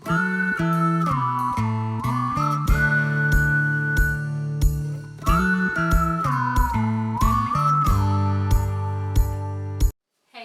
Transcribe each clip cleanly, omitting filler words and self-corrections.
Hey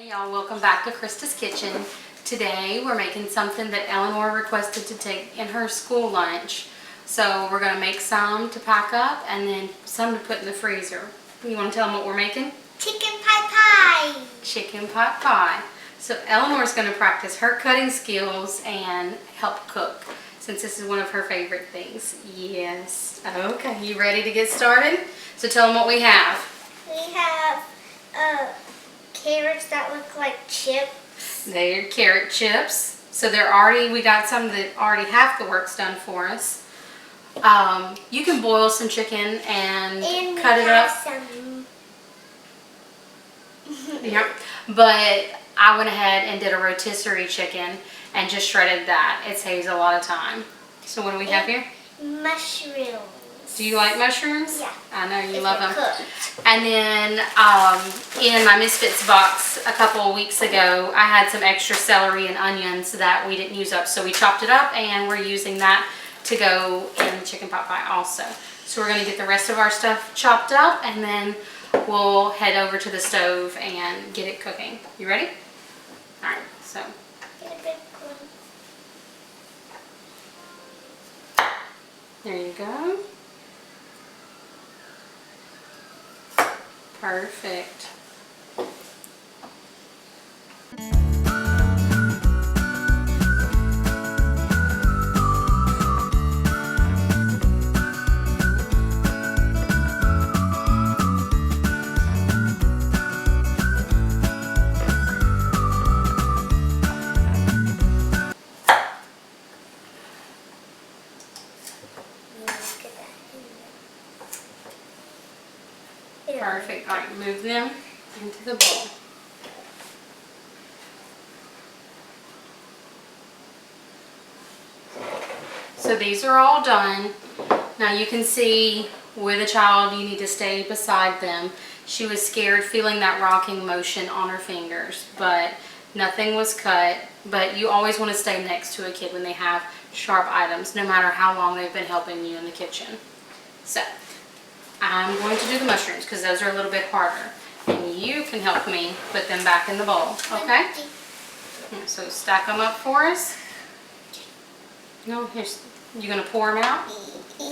y'all, welcome back to Krista's Kitchen. Today we're making something that Eleanor requested to take in her school lunch. So we're going to make some to pack up and then some to put in the freezer. You want to tell them what we're making? Chicken pot pie. Chicken pot pie. So Eleanor's going to practice her cutting skills and help cook, since this is one of her favorite things. Yes. Okay, you ready to get started? So tell them what we have. We have carrots that look like chips. They're carrot chips. So we got some that already half the work's done for us. You can boil some chicken and cut it up. Some. Yep. But I went ahead and did a rotisserie chicken and just shredded that. It saves a lot of time. So what do we have here? Mushrooms. Do you like mushrooms? Yeah. I know you love them. Cooked. And then in my Misfits box a couple of weeks ago, I had some extra celery and onions that we didn't use up. So we chopped it up and we're using that to go in the chicken pot pie also. So we're going to get the rest of our stuff chopped up and then we'll head over to the stove and get it cooking. You ready? All right, so. Get a big one. There you go. Perfect. Perfect. All right, move them into the bowl. So these are all done. Now you can see with a child, you need to stay beside them. She was scared feeling that rocking motion on her fingers, but nothing was cut. But you always want to stay next to a kid when they have sharp items, no matter how long they've been helping you in the kitchen. So I'm going to do the mushrooms because those are a little bit harder. And you can help me put them back in the bowl, okay? So stack them up for us. No, here's, you gonna pour them out? I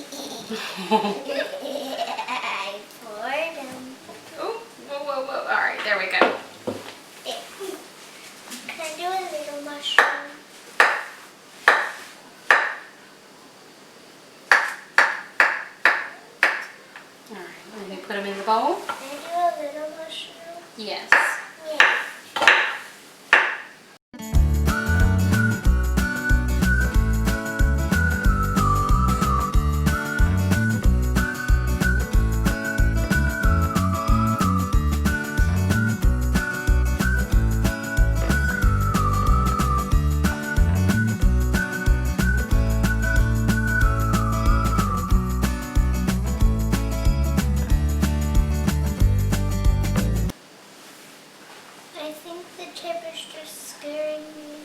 poured them. Oh, whoa, whoa, whoa. All right, there we go. Can I do a little mushroom? Let me put them in the bowl. Can I do a little mushroom? Yes. Yeah.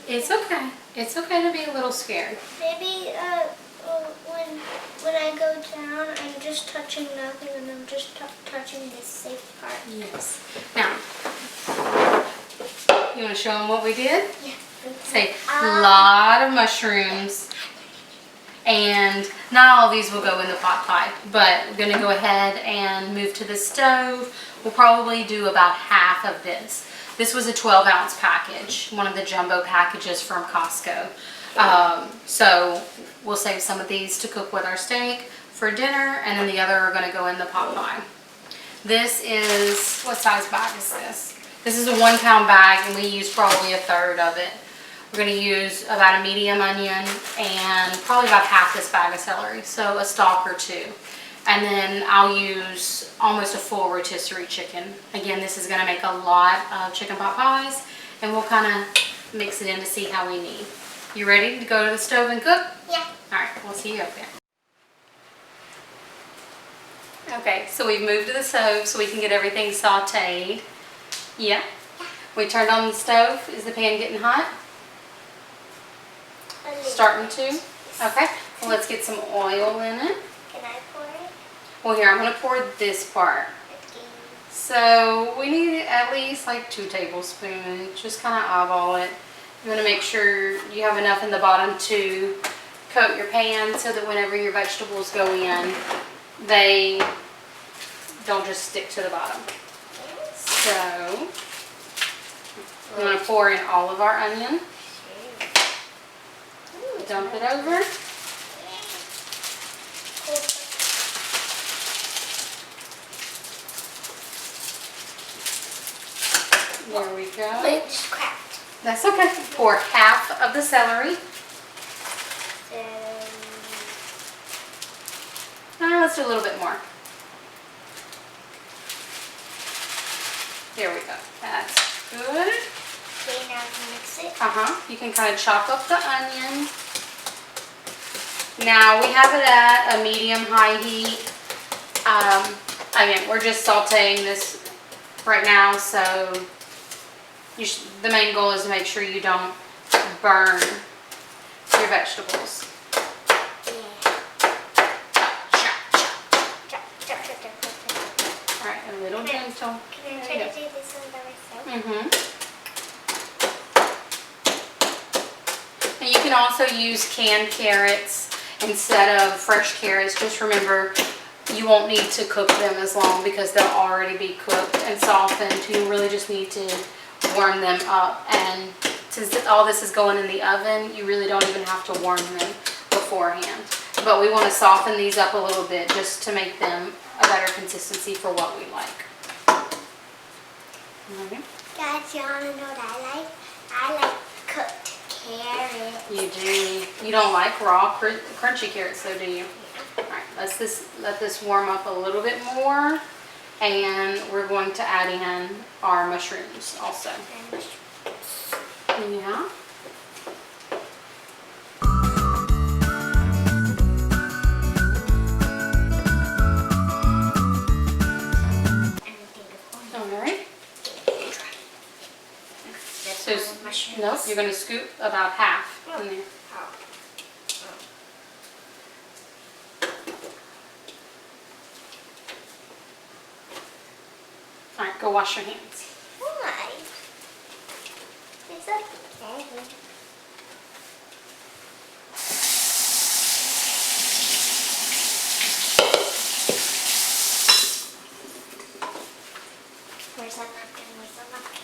It's okay. It's okay to be a little scared. Maybe when I go down, I'm just touching nothing and I'm just touching this safe part. Yes. Now, you want to show them what we did? Yeah. Say, a lot of mushrooms. And not all of these will go in the pot pie, but we're going to go ahead and move to the stove. We'll probably do about half of this. This was a 12-ounce package, one of the jumbo packages from Costco. So we'll save some of these to cook with our steak for dinner, and then the other are going to go in the pot pie. This is, what size bag is this? This is a 1-pound bag, and we use probably a third of it. We're going to use about a medium onion and probably about half this bag of celery, so a stalk or two. And then I'll use almost a full rotisserie chicken. Again, this is going to make a lot of chicken pot pies, and we'll kind of mix it in to see how we need. You ready to go to the stove and cook? Yeah. All right, we'll see you up there. Okay, so we've moved to the stove so we can get everything sauteed. Yeah? We turned on the stove. Is the pan getting hot? Starting to? Okay. Well, let's get some oil in it. Can I pour it? Well, here, I'm going to pour this part. Okay. So we need at least like 2 tablespoons. Just kind of eyeball it. You want to make sure you have enough in the bottom to coat your pan so that whenever your vegetables go in, they don't just stick to the bottom. So I'm going to pour in all of our onion. Dump it over. There we go. It just cracked. That's okay. Pour half of the celery. Let's do a little bit more. There we go. That's good. Okay, now I can mix it. You can kind of chop up the onion. Now we have it at a medium-high heat. Again, we're just sauteing this right now, so the main goal is to make sure you don't burn your vegetables. All right, a little gentle. Can I try to do this one by myself? And you can also use canned carrots instead of fresh carrots. Just remember, you won't need to cook them as long because they'll already be cooked and softened. You really just need to warm them up. And since all this is going in the oven, you really don't even have to warm them beforehand. But we want to soften these up a little bit just to make them a better consistency for what we like. Okay. Guys, you want to know what I like? I like cooked carrots. You do. You don't like raw crunchy carrots though, do you? Alright, let this warm up a little bit more, and we're going to add in our mushrooms also. Yeah. Alright. So, nope, you're going to scoop about half in there. Alright, go wash your hands. Why? Is that okay? Where's that napkin? Where's that napkin?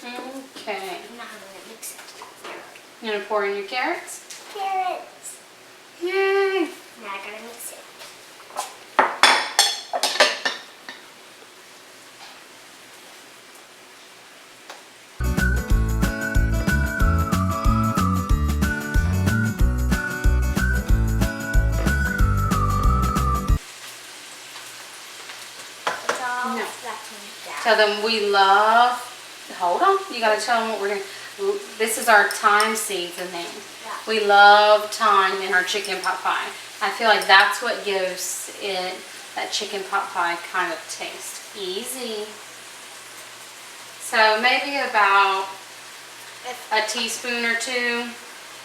Okay. Now I'm going to mix it. You're going to pour in your carrots? Carrots. Yay! Now I gotta mix it. It's all No. flattened down. Tell them we love, hold on, you gotta tell them what we're doing. This is our thyme seasoning. Yeah. We love thyme in our chicken pot pie. I feel like that's what gives it that chicken pot pie kind of taste. Easy. So maybe about a teaspoon or 2.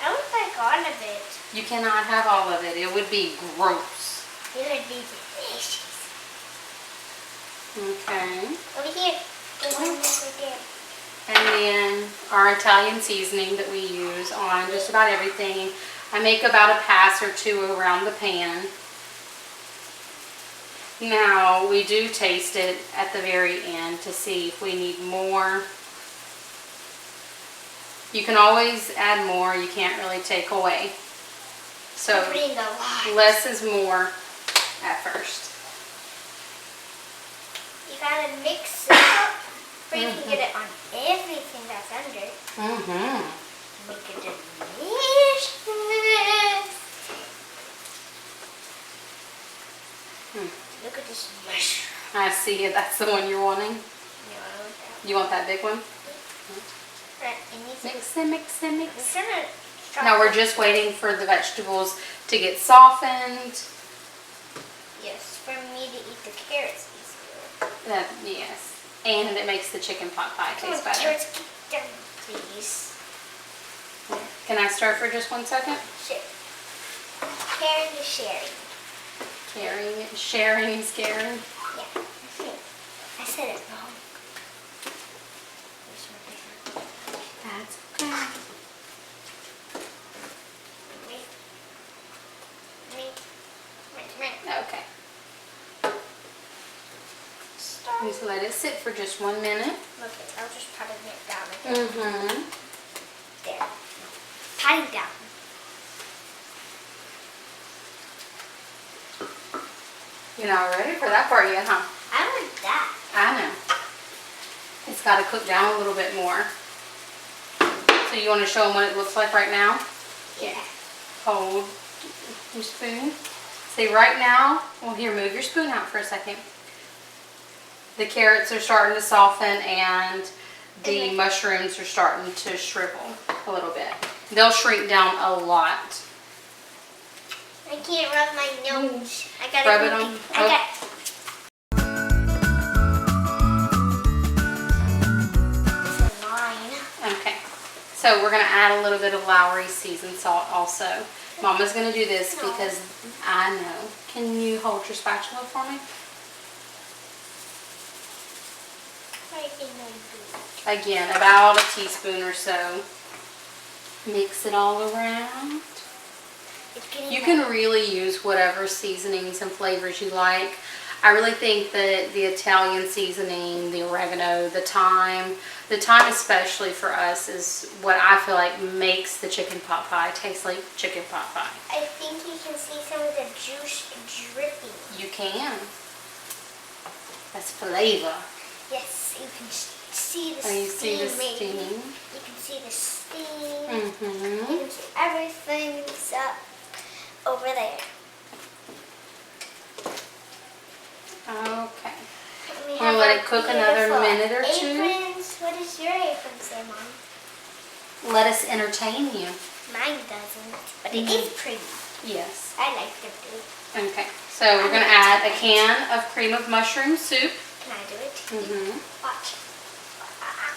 I would like all of it. You cannot have all of it. It would be gross. It would be delicious. Okay. Over here. There's one over there. And then our Italian seasoning that we use on just about everything. I make about a pass or 2 around the pan. Now we do taste it at the very end to see if we need more. You can always add more, you can't really take away. So Bring a lot. less is more at first. You gotta mix it up so you can get it on everything that's under. Make it delicious. Look at this mushroom. I see it. That's the one you're wanting. No, You want that big one? right, it needs to Mix it, mix it, mix it. I'm gonna start Now we're with- just waiting for the vegetables to get softened. Yes, for me to eat the carrots easier. Yes. and it makes the chicken pot pie taste better. Yours get done, please. Can I stir for just 1 second? Sure. Caring is sharing. Sharing is caring. Yeah. I said it wrong. That's okay. Okay. Just let it sit for just 1 minute. Okay, I'll just pat it down again. Mm-hmm. There. Patting down. You're not ready for that part yet, huh? I like that. I know. It's got to cook down a little bit more. So you want to show them what it looks like right now? Yeah. Hold your spoon. See, right now, well, here, move your spoon out for a second. The carrots are starting to soften and the mushrooms are starting to shrivel a little bit. They'll shrink down a lot. I can't rub my nose. I gotta Rub it on. This is mine. Okay. So we're going to add a little bit of Lowry seasoned salt also. Mama's going to do this because I know. Can you hold your spatula for me? Again, about a teaspoon or so. Mix it all around. You can really use whatever seasonings and flavors you like. I really think that the Italian seasoning, the oregano, the thyme especially for us is what I feel like makes the chicken pot pie taste like chicken pot pie. I think you can see some of the juice dripping. You can. That's flavor. Yes, you can see the You steam. see the steam? You can see the steam. Mm-hmm. You can see everything's up over there. Okay. We We're gonna let it cook another beautiful minute or two. Aprons. What does your apron say, Mom? Let us entertain you. Mine doesn't, but it is pretty. Yes. I like them too. Okay. So we're gonna add a can of cream of mushroom soup. Can I do it? Mm-hmm. Watch.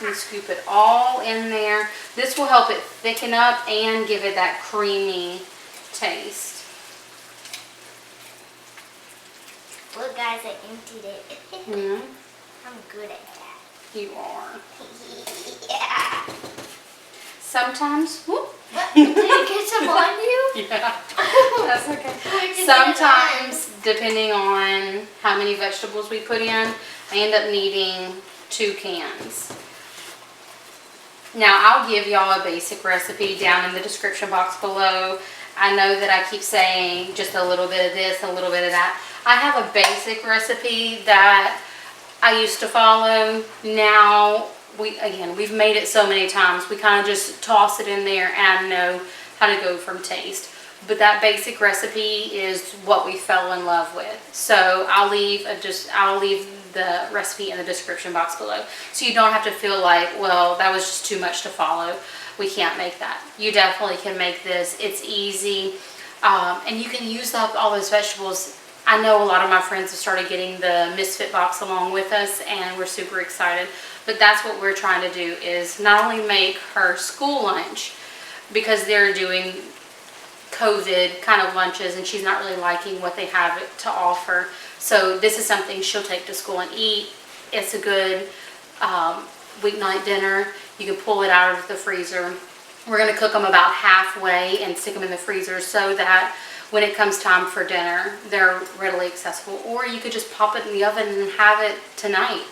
And scoop it all in there. This will help it thicken up and give it that creamy taste. Look, guys, I emptied it. Mm-hmm. I'm good at that. You are. Yeah. Sometimes, whoop. What? Did you get some on you? Yeah, that's okay. Where'd you get it Sometimes, depending on how many vegetables we put in, I end up needing 2 cans. Now, I'll give y'all a basic recipe down in the description box below. I know that I keep saying just a little bit of this, a little bit of that. I have a basic recipe that I used to follow. Now, we've made it so many times, we kind of just toss it in there and know how to go from taste. But that basic recipe is what we fell in love with. So I'll leave the recipe in the description box below. So you don't have to feel like, well, that was just too much to follow. We can't make that. You definitely can make this. It's easy. And you can use up all those vegetables. I know a lot of my friends have started getting the Misfit box along with us, and we're super excited. But that's what we're trying to do, is not only make her school lunch, because they're doing COVID kind of lunches and she's not really liking what they have to offer. So this is something she'll take to school and eat. It's a good weeknight dinner. You can pull it out of the freezer. We're going to cook them about halfway and stick them in the freezer so that when it comes time for dinner, they're readily accessible. Or you could just pop it in the oven and have it tonight.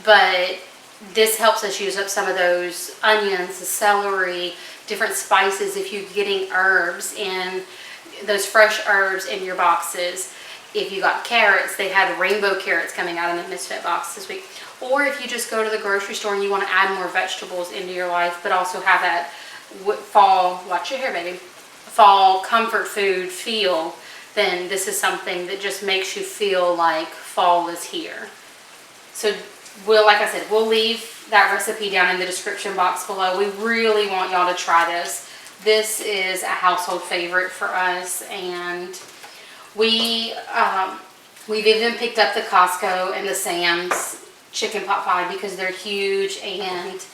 But this helps us use up some of those onions, the celery, different spices. If you're getting herbs in, those fresh herbs in your boxes. If you got carrots, they had rainbow carrots coming out in the Misfit box this week. Or if you just go to the grocery store and you want to add more vegetables into your life, but also have that fall, watch your hair baby, fall comfort food feel, then this is something that just makes you feel like fall is here. So like I said, we'll leave that recipe down in the description box below. We really want y'all to try this. This is a household favorite for us, and we've even picked up the Costco and the Sam's chicken pot pie because they're huge and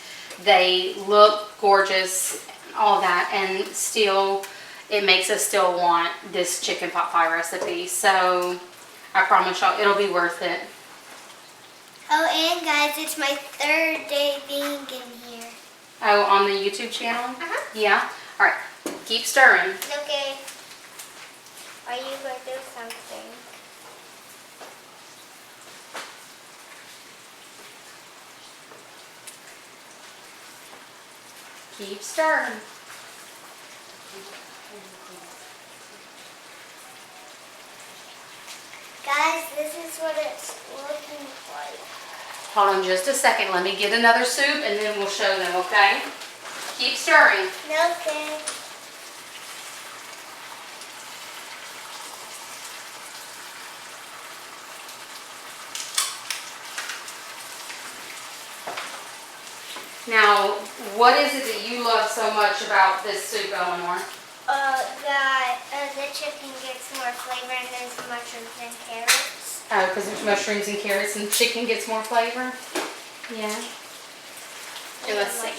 they look gorgeous, all that, and still it makes us still want this chicken pot pie recipe. So I promise y'all it'll be worth it. Oh, and guys, it's my 3rd day being in here. Oh, on the YouTube channel? Uh-huh. Yeah? All right. Keep stirring. Okay. Are you going to do something? Keep stirring. Guys, this is what it's looking like. Hold on just a second. Let me get another soup and then we'll show them, okay? Keep stirring. Okay. Now, what is it that you love so much about this soup, Eleanor? That the chicken gets more flavor and there's mushrooms and carrots. Oh, because there's mushrooms and carrots and chicken gets more flavor? Yeah. Okay, let's see.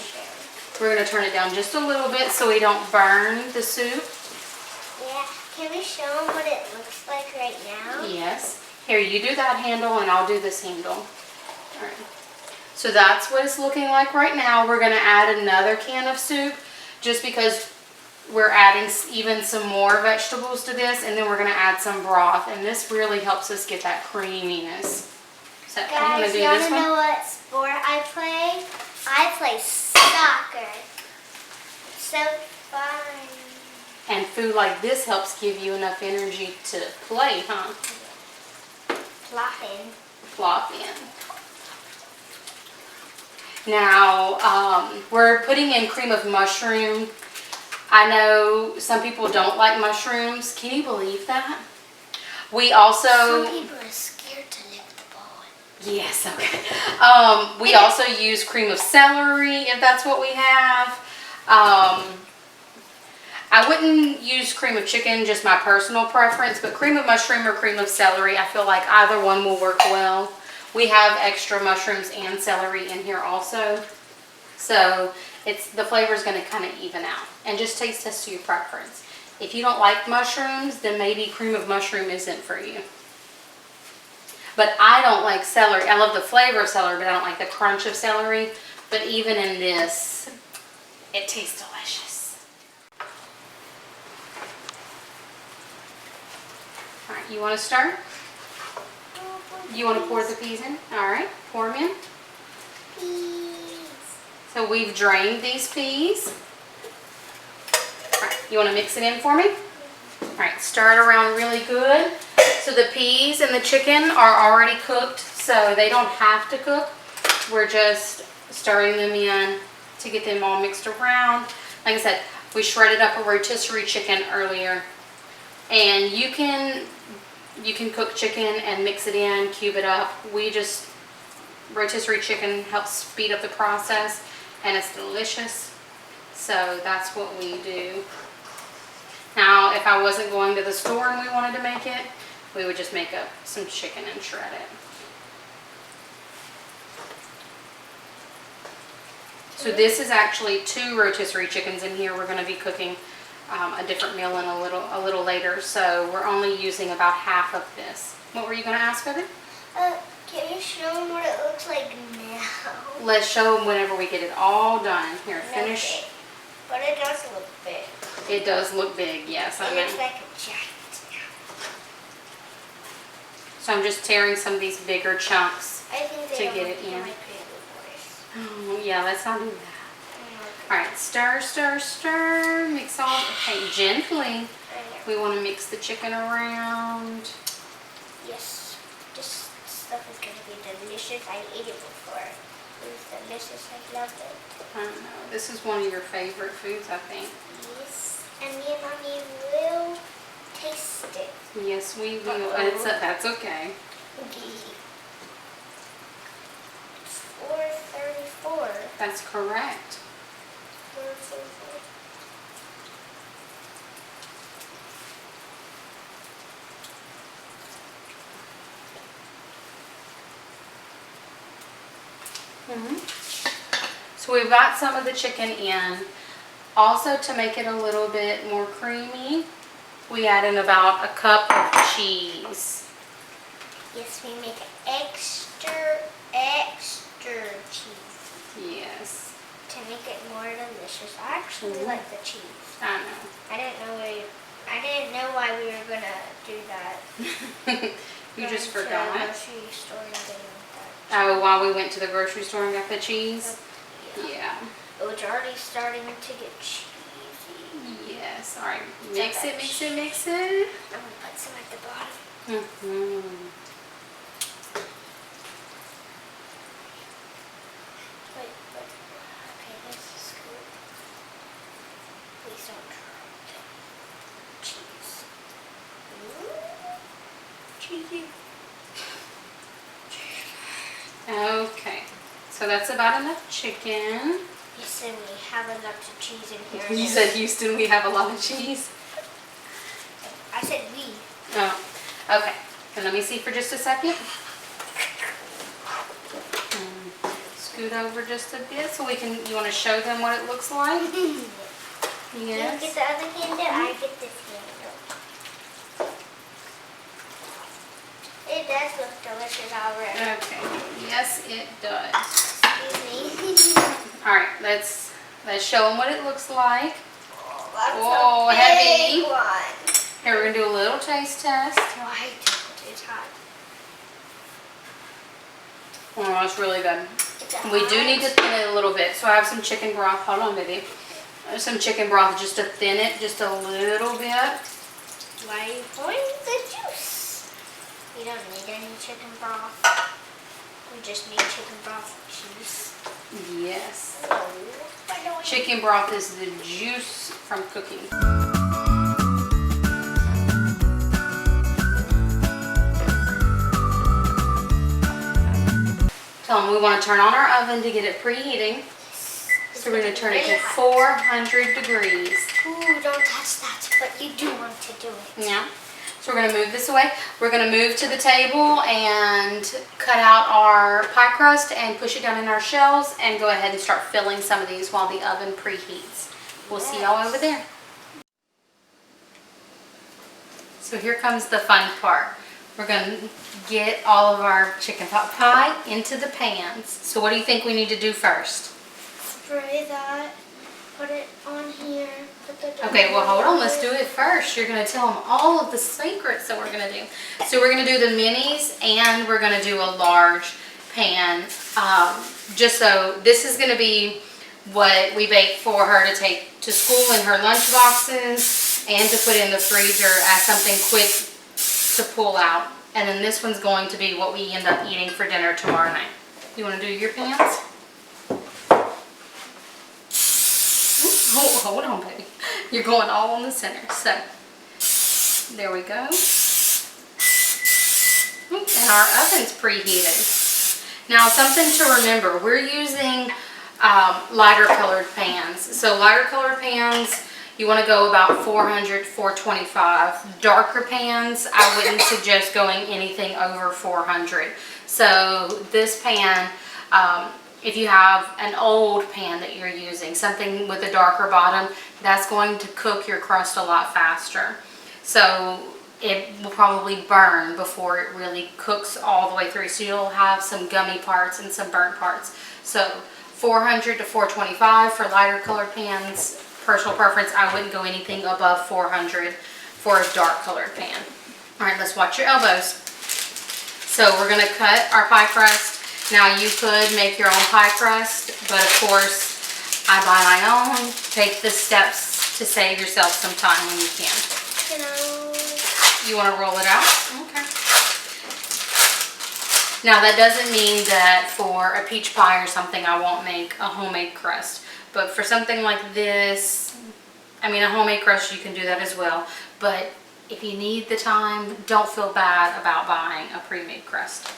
We're going to turn it down just a little bit so we don't burn the soup. Yeah. Can we show them what it looks like right now? Yes. Here, you do that handle and I'll do this handle. All right. So that's what it's looking like right now. We're going to add another can of soup just because we're adding even some more vegetables to this, and then we're going to add some broth, and this really helps us get that creaminess. So I'm going Guys, to do you want this to one. know what sport I play? I play soccer. It's so fun. And food like this helps give you enough energy to play, huh? Flopping. Flop in. Now, we're putting in cream of mushroom. I know some people don't like mushrooms. Can you believe that? We also... Some people are scared to lick the ball. Yes, okay. We also use cream of celery, if that's what we have. I wouldn't use cream of chicken, just my personal preference, but cream of mushroom or cream of celery, I feel like either one will work well. We have extra mushrooms and celery in here also. So the flavor is going to kind of even out, and just taste test to your preference. If you don't like mushrooms, then maybe cream of mushroom isn't for you. But I don't like celery. I love the flavor of celery, but I don't like the crunch of celery. But even in this, it tastes delicious. All right, you want to start? You want to pour the peas in? All right, pour them in. Peas. So we've drained these peas. All right, you want to mix it in for me? All right, stir it around really good. So the peas and the chicken are already cooked, so they don't have to cook. We're just stirring them in to get them all mixed around. Like I said, we shredded up a rotisserie chicken earlier. And you can cook chicken and mix it in, cube it up. Rotisserie chicken helps speed up the process, and it's delicious. So that's what we do. Now, if I wasn't going to the store and we wanted to make it, we would just make up some chicken and shred it. So this is actually 2 rotisserie chickens in here. We're going to be cooking a different meal in a little later, so we're only using about half of this. What were you going to ask of it? Can you show them what it looks like now? Let's show them whenever we get it all done. Here, finish. Okay. But it does look big. It does look big, yes. It looks like a giant. So I'm just tearing some of these bigger chunks I think to they get it don't in. like voice. Oh, yeah, let's not do that. All right, stir, stir, stir. Mix all. Okay, gently. We want to mix the chicken around. Yes, this stuff is going to be delicious. I ate it before. It was delicious. I loved it. I don't know. This is one of your favorite foods, I think. Yes, and me and Mommy will taste it. Yes, we will. That's okay. It's 4:34. That's correct. 4:34. So we've got some of the chicken in. Also, to make it a little bit more creamy, we add in about a cup of cheese. Yes, we make extra cheese. Yes. To make it more delicious. I actually like the cheese. I know. I didn't know why we were gonna do that. You just Going to forgot. the grocery store and getting that. Oh, while we went to the grocery store and got the cheese? Yeah. Oh, it's already starting to get cheesy. Yes. All right. Mix it, mix it, mix it. I'm gonna put some at the bottom. Wait. Okay, this is good. Please don't drop the cheese. Ooh. Cheesy. Okay. So that's about enough chicken. Houston, we have enough of cheese in here. You said Houston, we have a lot of cheese. I said we. Oh, okay. And let me see for just a second. Scoot over just a bit so we can. You want to show them what it looks like? You Yes. get the other handle. I get this handle. It does look delicious already. Okay. Yes, it does. Excuse me. All right. Let's show them what it looks like. Oh, that's a heavy. big one. Here we're gonna do a little taste test. Oh, I don't. It's hot. Oh, that's really good. It's We do hot. need to thin it a little bit. So I have some chicken broth. Hold on, baby. Some chicken broth just to thin it just a little bit. Why are you pouring the juice? We don't need any chicken broth. We just need chicken broth juice. Yes. No, I don't. Chicken broth is the juice from cooking. Tell them we want to turn on our oven to get it preheating. So we're going to turn it to 400 degrees. Ooh, don't touch that, but you do want to do it. Yeah. So we're going to move this away. We're going to move to the table and cut out our pie crust and push it down in our shells and go ahead and start filling some of these while the oven preheats. We'll see y'all over there. So here comes the fun part. We're going to get all of our chicken pot pie into the pans. So what do you think we need to do first? Spray that, put it on here, put the Okay, well hold on, let's do it first. You're going to tell them all of the secrets that we're going to do. So we're going to do the minis and we're going to do a large pan. Just so this is going to be what we bake for her to take to school in her lunch boxes and to put in the freezer as something quick to pull out. And then this one's going to be what we end up eating for dinner tomorrow night. You want to do your pans? Oh, hold on, baby. You're going all on the center. So, there we go. And our oven's preheated. Now, something to remember. We're using lighter colored pans. So, lighter colored pans, you want to go about 400, 425. Darker pans, I wouldn't suggest going anything over 400. So, this pan... if you have an old pan that you're using, something with a darker bottom, that's going to cook your crust a lot faster. So it will probably burn before it really cooks all the way through. So you'll have some gummy parts and some burnt parts. So 400 to 425 for lighter colored pans. Personal preference, I wouldn't go anything above 400 for a dark colored pan. All right, let's watch your elbows. So we're gonna cut our pie crust. Now you could make your own pie crust, but of course I buy my own. Take the steps to save yourself some time when you can. You want to roll it out? Okay. Now that doesn't mean that for a peach pie or something I won't make a homemade crust. But for something like this, I mean a homemade crust you can do that as well. But if you need the time, don't feel bad about buying a pre-made crust.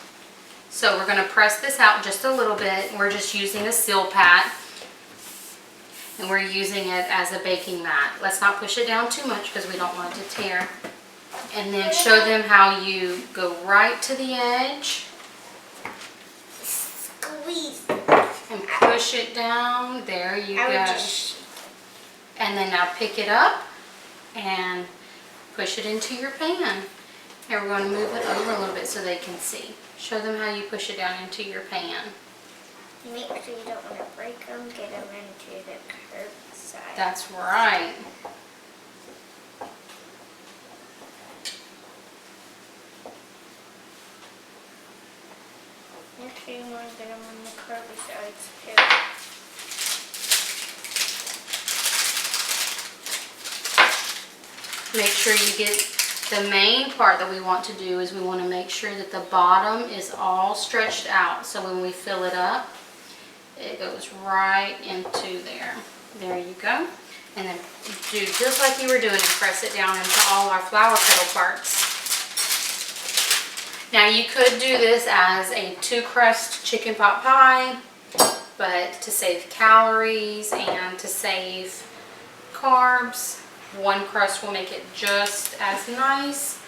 So we're going to press this out just a little bit. We're just using a seal pat. And we're using it as a baking mat. Let's not push it down too much because we don't want it to tear. And then show them how you go right to the edge. Squeeze. push it down. There you go. Just... And then now pick it up and push it into your pan. And we're going to move it over a little bit so they can see. Show them how you push it down into your pan. Make sure you don't want to break them. Get them into the curved side. That's right. Make sure you want to get them on the curvy sides too. Make sure you get the main part that we want to do is we want to make sure that the bottom is all stretched out. So when we fill it up, it goes right into there. There you go. And then do just like you were doing and press it down into all our flour petal parts. Now you could do this as a 2-crust chicken pot pie, but to save calories and to save carbs, 1 crust will make it just as nice.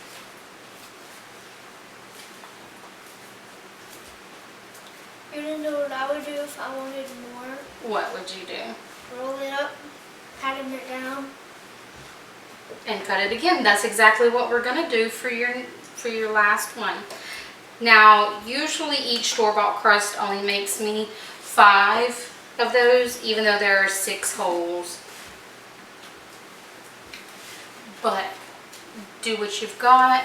You don't know what I would do if I wanted more? What would you do? Roll it up, patting it down. And cut it again. That's exactly what we're going to do for your last one. Now, usually each store-bought crust only makes me 5 of those, even though there are 6 holes. But do what you've got.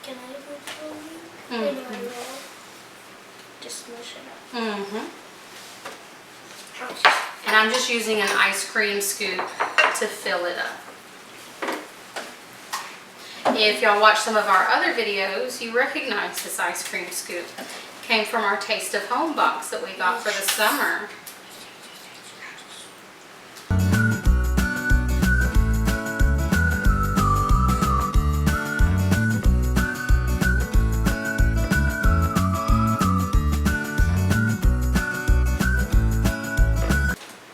Can I do it for you? Mm-hmm. Just smush it up. Mm-hmm. And I'm just using an ice cream scoop to fill it up. If y'all watch some of our other videos, you recognize this ice cream scoop. It came from our Taste of Home box that we got for the summer.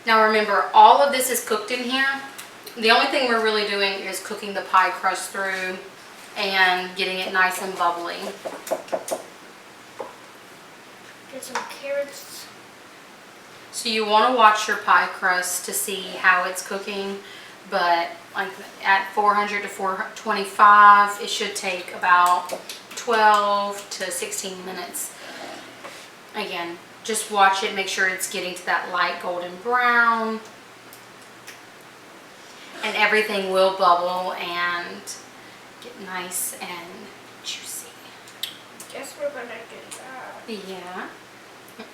Now remember, all of this is cooked in here. The only thing we're really doing is cooking the pie crust through and getting it nice and bubbly. Get some carrots. So you want to watch your pie crust to see how it's cooking, but like at 400 to 425, it should take about 12 to 16 minutes. Again, just watch it, make sure it's getting to that light golden brown. And everything will bubble and get nice and juicy. Guess we're gonna do that. Yeah.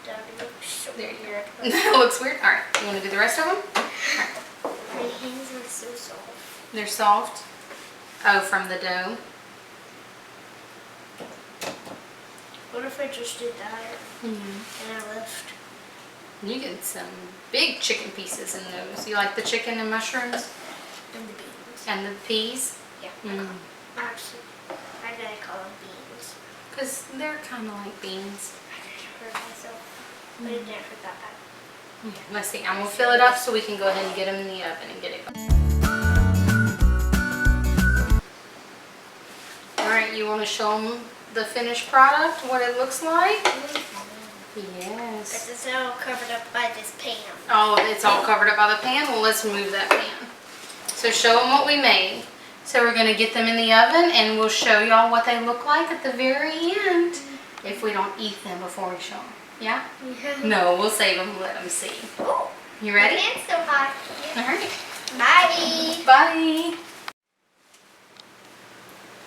That looks so There you weird. go. That looks weird. Alright, you want to do the rest of them? Alright. My hands are so soft. They're soft? Oh, from the dough? What if I just did that and I lift? You get some big chicken pieces in those. You like the chicken and mushrooms? And the beans. And the peas? Yeah. Actually, I gotta call them beans. Because they're kind of like beans. I just hurt myself. But it didn't hurt that bad. Okay, let's see. I'm going to fill it up so we can go ahead and get them in the oven and get it going. Alright, you want to show them the finished product, what it looks like? Yes. It's all covered up by this pan. Oh, it's all covered up by the pan? Well, let's move that pan. So show them what we made. So we're going to get them in the oven and we'll show y'all what they look like at the very end. If we don't eat them before we show them. Yeah? No, we'll save them and let them see. Oh, You ready? my hand's so hot. Alright. Bye. Bye.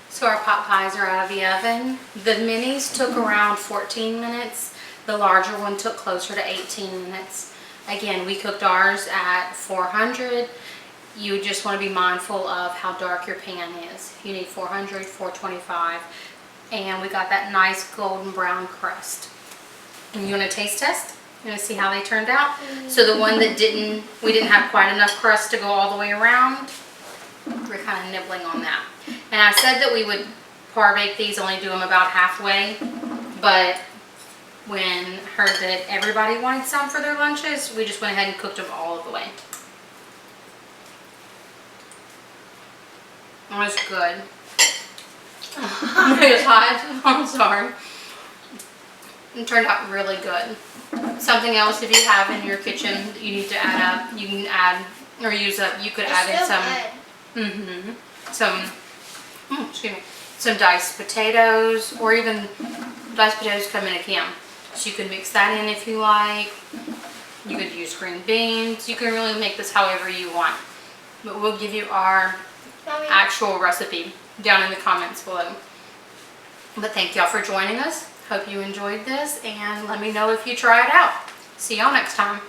So our pot pies are out of the oven. The minis took around 14 minutes. The larger one took closer to 18 minutes. Again, we cooked ours at 400. You just want to be mindful of how dark your pan is. You need 400, 425. And we got that nice golden brown crust. And you want to taste test? You want to see how they turned out? So the one that we didn't have quite enough crust to go all the way around, we're kind of nibbling on that. And I said that we would par bake these, only do them about halfway, but when heard that everybody wanted some for their lunches, we just went ahead and cooked them all of the way. Oh, it's good. It's hot. I'm sorry. It turned out really good. Something else, if you have in your kitchen that you need to add up, you can add or use up. You could add in some, excuse me, some diced potatoes, or even diced potatoes come in a can. So you can mix that in if you like. You could use green beans. You can really make this however you want. But we'll give you our actual recipe down in the comments below. But thank y'all for joining us. Hope you enjoyed this, and let me know if you try it out. See y'all next time.